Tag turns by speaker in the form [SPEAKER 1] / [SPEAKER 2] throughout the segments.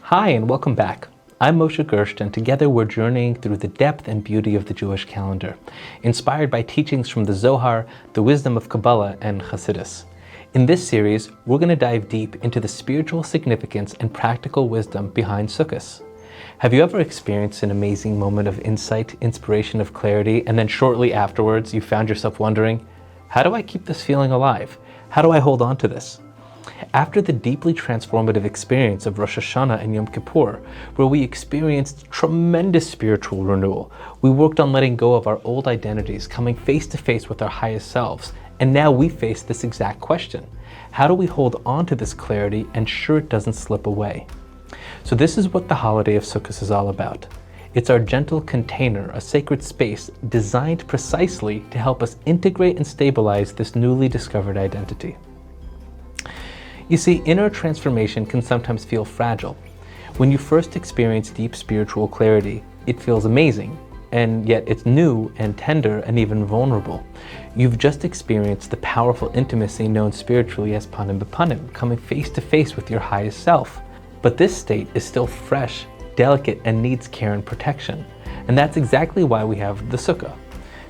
[SPEAKER 1] Hi and welcome back. I'm Moshe Gersht, and together we're journeying through the depth and beauty of the Jewish calendar, inspired by teachings from the ZOHAR, the wisdom of Kabbalah, and Hasidus. In this series, we're going to dive deep into the spiritual significance and practical wisdom behind Sukkot. Have you ever experienced an amazing moment of insight, inspiration, of clarity, and then shortly afterwards you found yourself wondering, how do I keep this feeling alive? How do I hold on to this? After the deeply transformative experience of Rosh Hashanah and Yom Kippur, where we experienced tremendous spiritual renewal, we worked on letting go of our old identities, coming face to face with our highest selves, and now we face this exact question. How do we hold on to this clarity and ensure it doesn't slip away? So this is what the holiday of Sukkot is all about. It's our gentle container, a sacred space designed precisely to help us integrate and stabilize this newly discovered identity. You see, inner transformation can sometimes feel fragile. When you first experience deep spiritual clarity, it feels amazing, and yet it's new and tender and even vulnerable. You've just experienced the powerful intimacy known spiritually as panim b'panim, coming face to face with your highest self. But this state is still fresh, delicate, and needs care and protection. And that's exactly why we have the sukkah.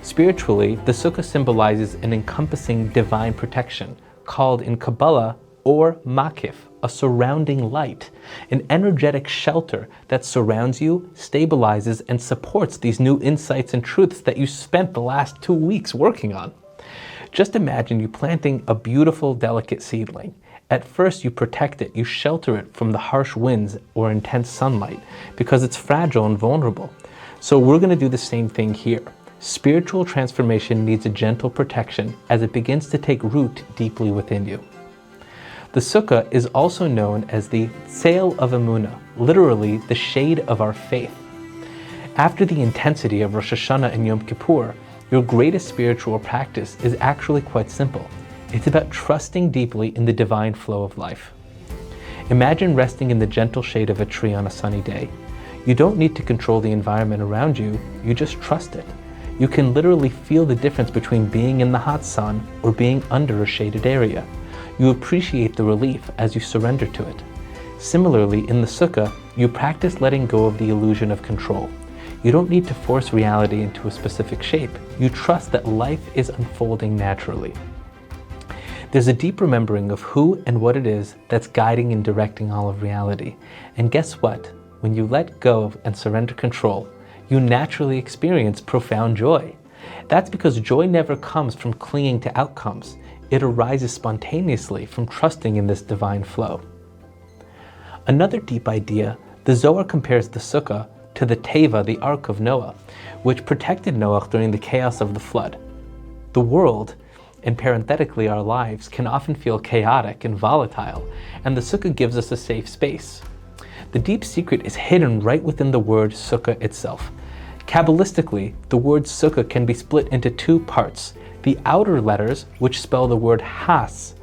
[SPEAKER 1] Spiritually, the sukkah symbolizes an encompassing divine protection, called in Kabbalah or makif, a surrounding light, an energetic shelter that surrounds you, stabilizes, and supports these new insights and truths that you spent the last 2 weeks working on. Just imagine you planting a beautiful, delicate seedling. At first you protect it, you shelter it from the harsh winds or intense sunlight because it's fragile and vulnerable. So we're going to do the same thing here. Spiritual transformation needs a gentle protection as it begins to take root deeply within you. The sukkah is also known as the sail of Emunah, literally the shade of our faith. After the intensity of Rosh Hashanah and Yom Kippur, your greatest spiritual practice is actually quite simple. It's about trusting deeply in the divine flow of life. Imagine resting in the gentle shade of a tree on a sunny day. You don't need to control the environment around you, you just trust it. You can literally feel the difference between being in the hot sun or being under a shaded area. You appreciate the relief as you surrender to it. Similarly, in the sukkah, you practice letting go of the illusion of control. You don't need to force reality into a specific shape. You trust that life is unfolding naturally. There's a deep remembering of who and what it is that's guiding and directing all of reality. And guess what? When you let go of and surrender control, you naturally experience profound joy. That's because joy never comes from clinging to outcomes. It arises spontaneously from trusting in this divine flow. Another deep idea, the Zohar compares the sukkah to the teva, the ark of Noah, which protected Noah during the chaos of the flood. The world, and parenthetically our lives, can often feel chaotic and volatile, and the sukkah gives us a safe space. The deep secret is hidden right within the word sukkah itself. Kabbalistically, the word sukkah can be split into two parts: the outer letters, which spell the word has,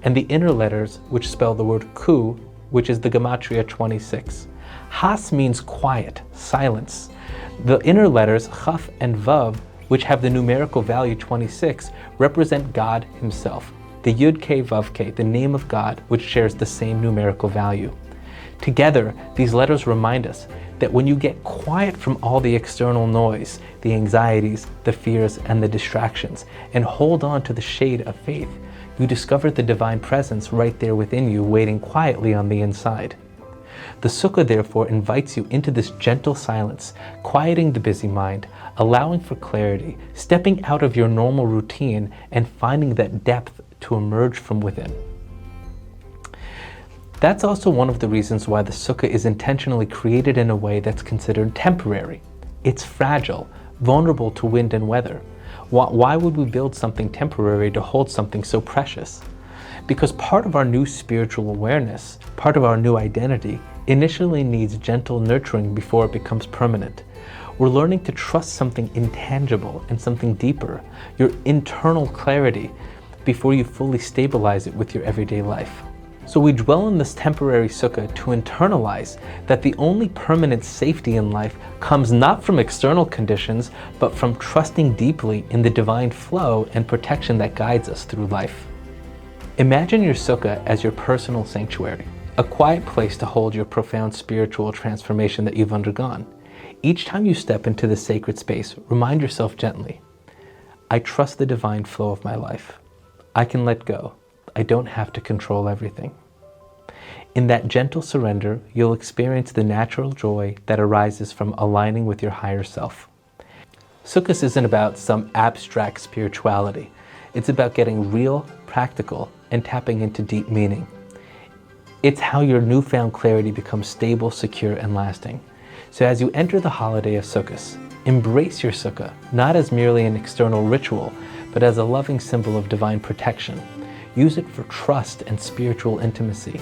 [SPEAKER 1] and the inner letters, which spell the word ku, which is the gematria 26. Has means quiet, silence. The inner letters, chaf and vav, which have the numerical value 26, represent God himself. The yud ke vav ke, the name of God, which shares the same numerical value. Together, these letters remind us that when you get quiet from all the external noise, the anxieties, the fears, and the distractions, and hold on to the shade of faith, you discover the divine presence right there within you, waiting quietly on the inside. The sukkah therefore invites you into this gentle silence, quieting the busy mind, allowing for clarity, stepping out of your normal routine, and finding that depth to emerge from within. That's also one of the reasons why the sukkah is intentionally created in a way that's considered temporary. It's fragile, vulnerable to wind and weather. Why would we build something temporary to hold something so precious? Because part of our new spiritual awareness, part of our new identity, initially needs gentle nurturing before it becomes permanent. We're learning to trust something intangible and something deeper, your internal clarity, before you fully stabilize it with your everyday life. So we dwell in this temporary sukkah to internalize that the only permanent safety in life comes not from external conditions, but from trusting deeply in the divine flow and protection that guides us through life. Imagine your sukkah as your personal sanctuary. a quiet place to hold your profound spiritual transformation that you've undergone. Each time you step into this sacred space, remind yourself gently, I trust the divine flow of my life. I can let go. I don't have to control everything. In that gentle surrender, you'll experience the natural joy that arises from aligning with your higher self. Sukkot isn't about some abstract spirituality. It's about getting real, practical, and tapping into deep meaning. It's how your newfound clarity becomes stable, secure, and lasting. So as you enter the holiday of Sukkot, embrace your sukkah, not as merely an external ritual, but as a loving symbol of divine protection. Use it for trust and spiritual intimacy.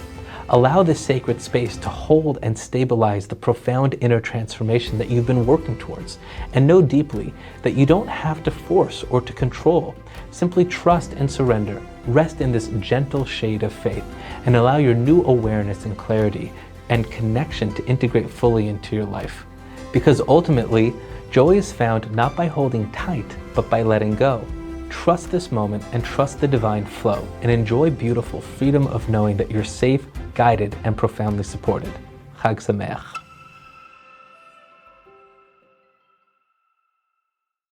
[SPEAKER 1] Allow this sacred space to hold and stabilize the profound inner transformation that you've been working towards. And know deeply that you don't have to force or to control. Simply trust and surrender. Rest in this gentle shade of faith and allow your new awareness and clarity and connection to integrate fully into your life. Because ultimately, joy is found not by holding tight, but by letting go. Trust this moment and trust the divine flow and enjoy beautiful freedom of knowing that you're safe, guided, and profoundly supported. Chag Sameach.